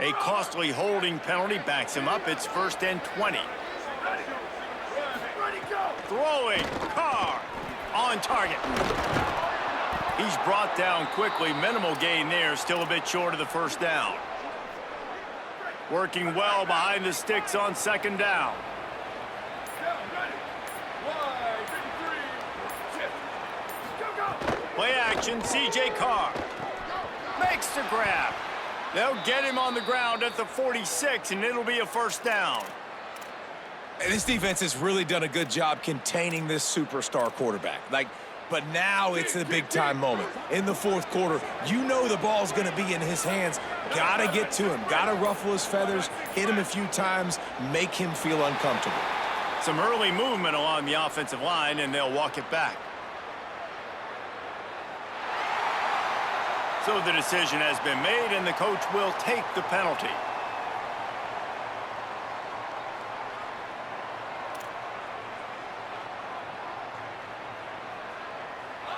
A costly holding penalty backs him up. It's 1st and 20. Throwing, Carr on target. He's brought down quickly. Minimal gain there. Still a bit short of the first down. Working well behind the sticks on 2nd down. Play action, C.J. Carr. Makes the grab. They'll get him on the ground at the 46, and it'll be a first down. And this defense has really done a good job containing this superstar quarterback. But now it's a big-time moment. In the 4th quarter, you know the ball's going to be in his hands. Got to get to him. Got to ruffle his feathers, hit him a few times, make him feel uncomfortable. Some early movement along the offensive line, and they'll walk it back. So the decision has been made, and the coach will take the penalty.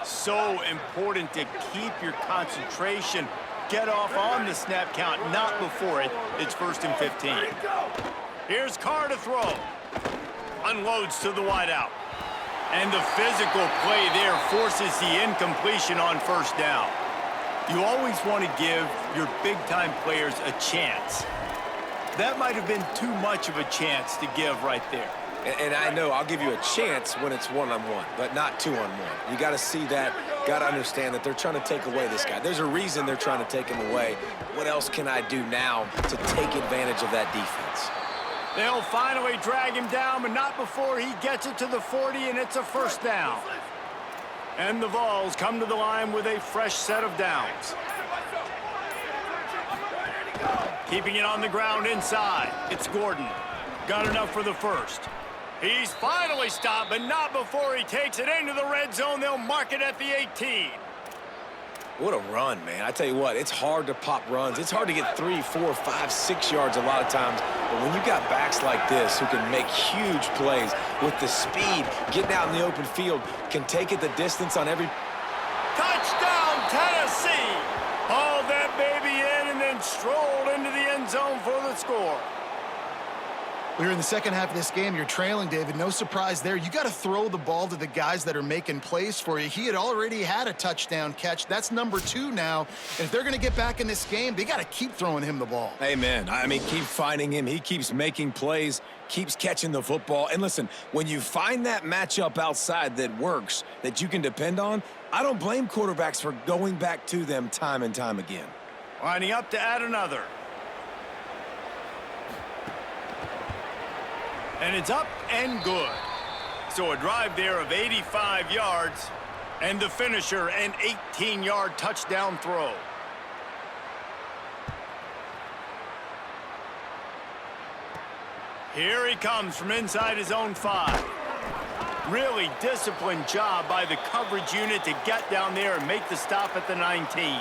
So important to keep your concentration get off on the snap count, not before it. It's 1st and 15. Here's Carr to throw. Unloads to the wideout. And the physical play there forces the incompletion on 1st down. You always want to give your big-time players a chance. That might have been too much of a chance to give right there. And I know I'll give you a chance when it's one-on-one, but not two-on-one. You got to see that, got to understand that they're trying to take away this guy. There's a reason they're trying to take him away. What else can I do now to take advantage of that defense? They'll finally drag him down, but not before he gets it to the 40, and it's a 1st down. And the Vols come to the line with a fresh set of downs. Keeping it on the ground inside. It's Gordon. Got enough for the 1st. He's finally stopped, but not before he takes it into the red zone. They'll mark it at the 18. What a run, man. I tell you what, it's hard to pop runs. It's hard to get 3, 4, 5, 6 yards a lot of times. But when you got backs like this who can make huge plays with the speed, getting out in the open field, can take it the distance on every... Touchdown, Tennessee! Hauled that baby in and then strolled into the end zone for the score. We're in the second half of this game. You're trailing, David. No surprise there. You got to throw the ball to the guys that are making plays for you. He had already had a touchdown catch. That's number 2 now. And if they're going to get back in this game, they got to keep throwing him the ball. Amen. I mean, keep finding him. He keeps making plays, keeps catching the football. And listen, when you find that matchup outside that works, that you can depend on, I don't blame quarterbacks for going back to them time and time again. Lining up to add another. And it's up and good. So a drive there of 85 yards, and the finisher, an 18-yard touchdown throw. Here he comes from inside his own 5. Really disciplined job by the coverage unit to get down there and make the stop at the 19.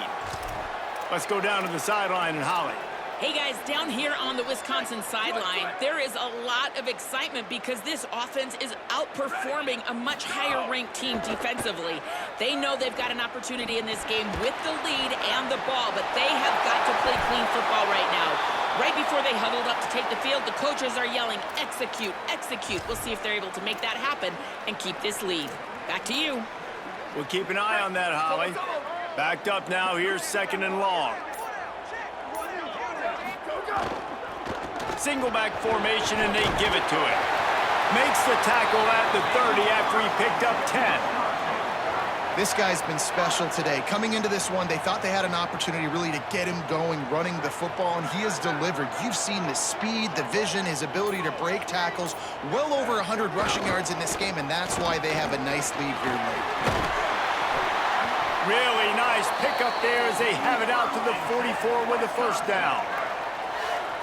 Let's go down to the sideline and Holly. Hey guys, down here on the Wisconsin sideline, there is a lot of excitement because this offense is outperforming a much higher-ranked team defensively. They know they've got an opportunity in this game with the lead and the ball, but they have got to play clean football right now. Right before they huddled up to take the field, the coaches are yelling, execute, execute. We'll see if they're able to make that happen and keep this lead. Back to you. We'll keep an eye on that, Holly. Backed up now, here's 2nd and long. Single back formation, and they give it to him. Makes the tackle at the 30 after he picked up 10. This guy's been special today. Coming into this one, they thought they had an opportunity really to get him going, running the football, and he has delivered. You've seen the speed, the vision, his ability to break tackles. Well over 100 rushing yards in this game, and that's why they have a nice lead here late. Really nice pickup there as they have it out to the 44 with a 1st down.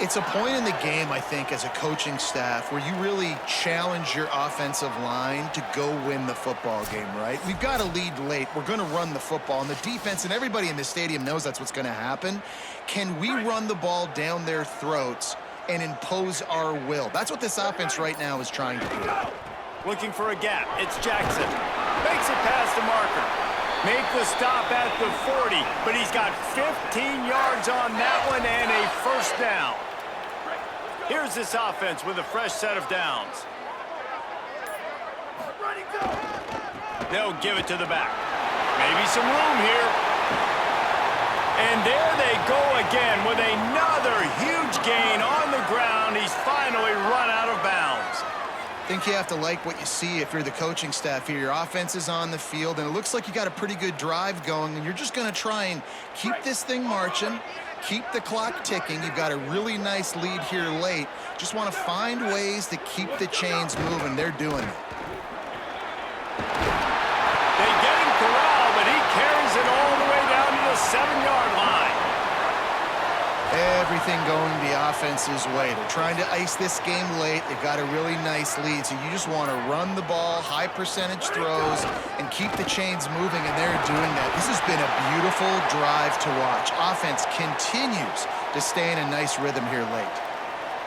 It's a point in the game, I think, as a coaching staff where you really challenge your offensive line to go win the football game, right? We've got a lead late. We're going to run the football, and the defense and everybody in the stadium knows that's what's going to happen. Can we run the ball down their throats and impose our will? That's what this offense right now is trying to do. Looking for a gap. It's Jackson. Makes it past the marker. Make the stop at the 40, but he's got 15 yards on that one and a 1st down. Here's this offense with a fresh set of downs. They'll give it to the back. Maybe some room here. And there they go again with another huge gain on the ground. He's finally run out of bounds. I think you have to like what you see if you're the coaching staff here. Your offense is on the field, and it looks like you got a pretty good drive going, and you're just going to try and keep this thing marching, keep the clock ticking. You've got a really nice lead here late. Just want to find ways to keep the chains moving. They're doing it. They get him corralled, but he carries it all the way down to the 7-yard line. Everything going the offense's way. They're trying to ice this game late. They've got a really nice lead, so you just want to run the ball, high percentage throws, and keep the chains moving, and they're doing that. This has been a beautiful drive to watch. Offense continues to stay in a nice rhythm here late.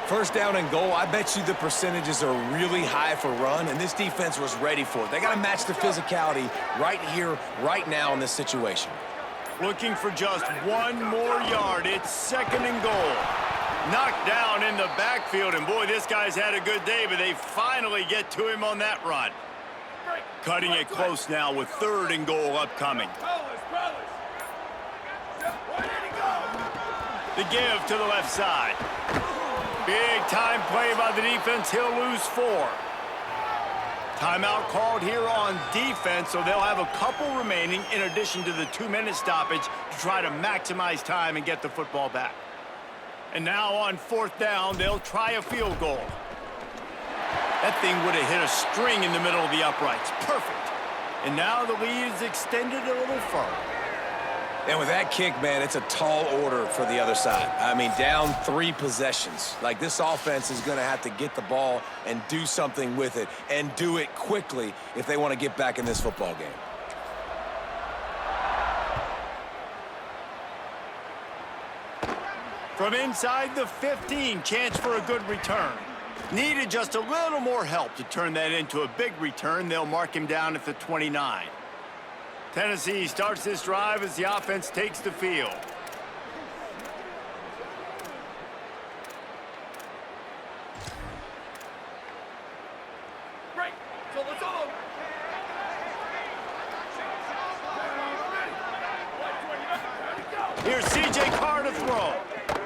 1st down and goal, I bet you the percentages are really high for run, and this defense was ready for it. They got to match the physicality right here, right now in this situation. Looking for just one more yard. It's 2nd and goal. Knocked down in the backfield, and boy, this guy's had a good day, but they finally get to him on that run. Cutting it close now with 3rd and goal upcoming. The give to the left side. Big time play by the defense. He'll lose 4. Timeout called here on defense, so they'll have a couple remaining in addition to the 2-minute stoppage to try to maximize time and get the football back. And now on 4th down, they'll try a field goal. That thing would have hit a string in the middle of the uprights. Perfect. And now the lead is extended a little further. And with that kick, man, it's a tall order for the other side. I mean, down 3 possessions. Like, this offense is going to have to get the ball and do something with it, and do it quickly if they want to get back in this football game. From inside the 15, chance for a good return. Needed just a little more help to turn that into a big return. They'll mark him down at the 29. Tennessee starts this drive as the offense takes the field. Break. Solo, solo. Here's C.J. Carr to throw.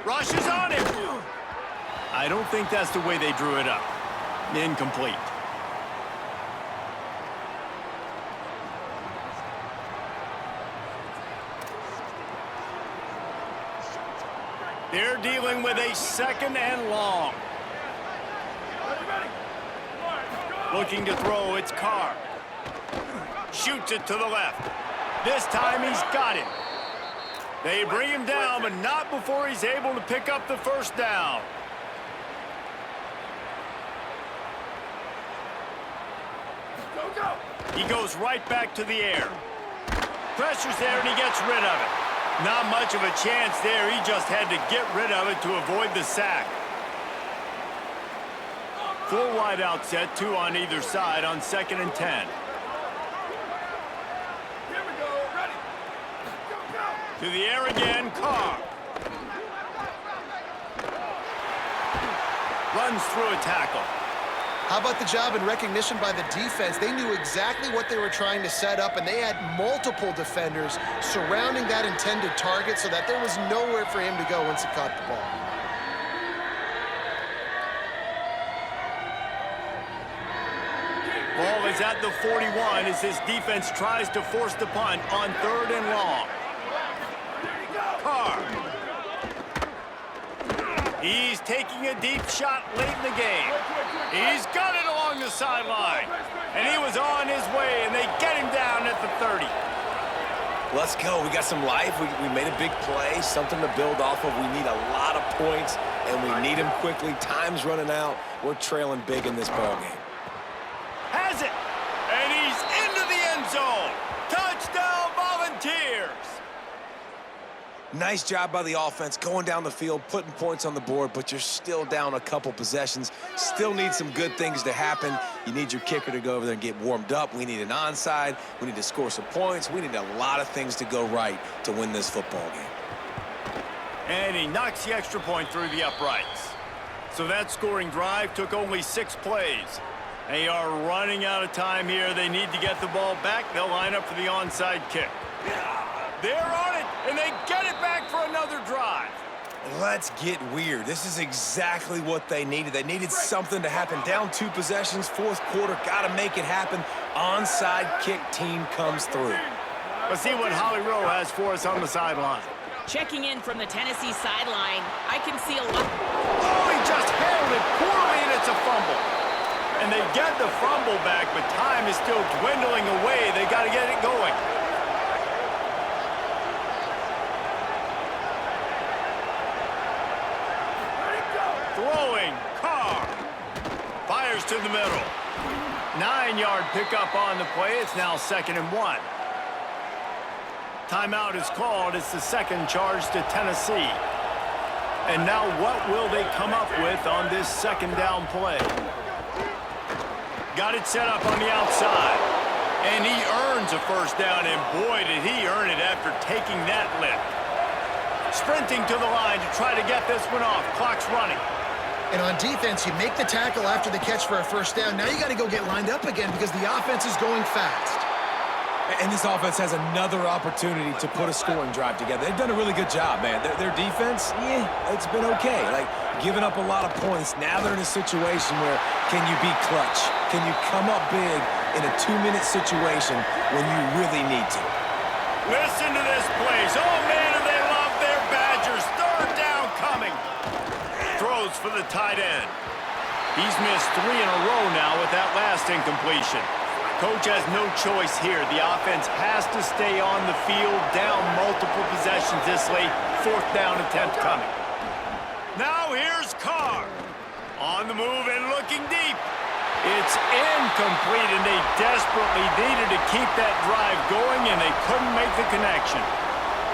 Rush is on him. I don't think that's the way they drew it up. Incomplete. They're dealing with a 2nd and long. Looking to throw, it's Carr. Shoots it to the left. This time he's got it. They bring him down, but not before he's able to pick up the 1st down. He goes right back to the air. Pressure's there, and he gets rid of it. Not much of a chance there. He just had to get rid of it to avoid the sack. Full wide out set, 2 on either side on 2nd and 10. Here we go. Ready. Go, go. To the air again, Carr. Runs through a tackle. How about the job and recognition by the defense? They knew exactly what they were trying to set up, and they had multiple defenders surrounding that intended target so that there was nowhere for him to go once he caught the ball. Ball is at the 41 as this defense tries to force the punt on 3rd and long. Carr. He's taking a deep shot late in the game. He's got it along the sideline. And he was on his way, and they get him down at the 30. Let's go. We got some life. We made a big play, something to build off of. We need a lot of points, and we need them quickly. Time's running out. We're trailing big in this ballgame. Has it. And he's into the end zone. Touchdown, Volunteers. Nice job by the offense, going down the field, putting points on the board, but you're still down a couple possessions. Still need some good things to happen. You need your kicker to go over there and get warmed up. We need an onside. We need to score some points. We need a lot of things to go right to win this football game. And he knocks the extra point through the uprights. So that scoring drive took only 6 plays. They are running out of time here. They need to get the ball back. They'll line up for the onside kick. They're on it, and they get it back for another drive. Let's get weird. This is exactly what they needed. They needed something to happen. Down 2 possessions, 4th quarter, got to make it happen. Onside kick team comes through. Let's see what Holly Rowe has for us on the sideline. Checking in from the Tennessee sideline, I can see a lot. Oh, he just handled it poorly, and it's a fumble. And they get the fumble back, but time is still dwindling away. They got to get it going. Throwing, Carr. Fires to the middle. 9-yard pickup on the play. It's now 2nd and 1. Timeout is called. It's the 2nd charge to Tennessee. And now what will they come up with on this 2nd down play? Got it set up on the outside. And he earns a first down, and boy, did he earn it after taking that lift. Sprinting to the line to try to get this one off. Clock's running. And on defense, you make the tackle after the catch for a first down. Now you got to go get lined up again because the offense is going fast. And this offense has another opportunity to put a scoring drive together. They've done a really good job, man. Their defense, yeah, it's been okay. Like, giving up a lot of points. Now they're in a situation where can you be clutch? Can you come up big in a 2-minute situation when you really need to? Listen to this place. Oh, man, do they love their Badgers. Third down coming. Throws for the tight end. He's missed 3 in a row now with that last incompletion. Coach has no choice here. The offense has to stay on the field, down multiple possessions this late. Fourth down attempt coming. Now here's Carr. On the move and looking deep. It's incomplete, and they desperately needed to keep that drive going, and they couldn't make the connection.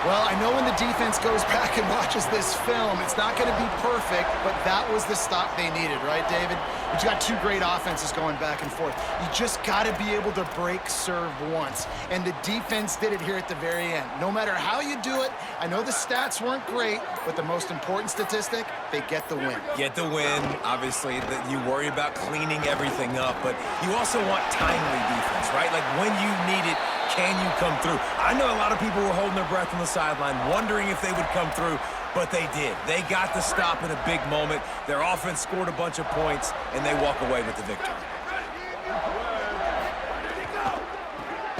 Well, I know when the defense goes back and watches this film, it's not going to be perfect, but that was the stop they needed, right, David? You've got 2 great offenses going back and forth. You just got to be able to break serve once, and the defense did it here at the very end. No matter how you do it, I know the stats weren't great, but the most important statistic, they get the win. Get the win. Obviously, you worry about cleaning everything up, but you also want timely defense, right? Like, when you need it, can you come through? I know a lot of people were holding their breath on the sideline, wondering if they would come through, but they did. They got the stop in a big moment. Their offense scored a bunch of points, and they walk away with the victory.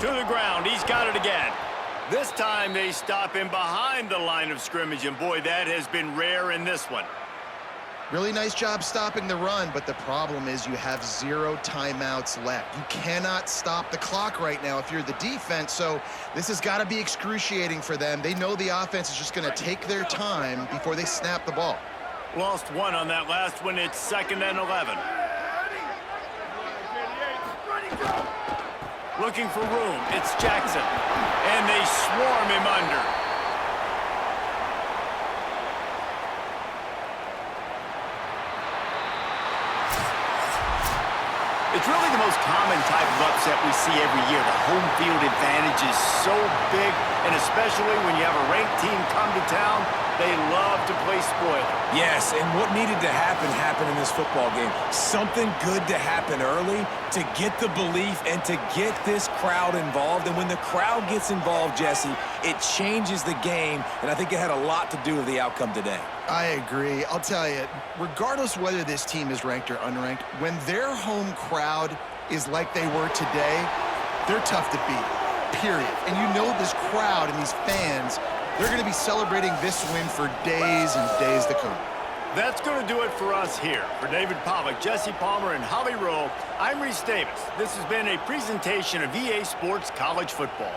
To the ground. He's got it again. This time they stop him behind the line of scrimmage, and boy, that has been rare in this one. Really nice job stopping the run, but the problem is you have 0 timeouts left. You cannot stop the clock right now if you're the defense, so this has got to be excruciating for them. They know the offense is just going to take their time before they snap the ball. Lost 1 on that last one. It's 2nd and 11. Looking for room. It's Jackson. And they swarm him under. It's really the most common type of upset we see every year. The home field advantage is so big, and especially when you have a ranked team come to town, they love to play spoiler. Yes, and what needed to happen happened in this football game. Something good to happen early to get the belief and to get this crowd involved. And when the crowd gets involved, Jesse, it changes the game, and I think it had a lot to do with the outcome today. I agree. I'll tell you, regardless whether this team is ranked or unranked, when their home crowd is like they were today, they're tough to beat, period. And you know this crowd and these fans, they're going to be celebrating this win for days and days to come. That's going to do it for us here. For David Pollack, Jesse Palmer, and Holly Rowe, I'm Reese Davis. This has been a presentation of EA Sports College Football.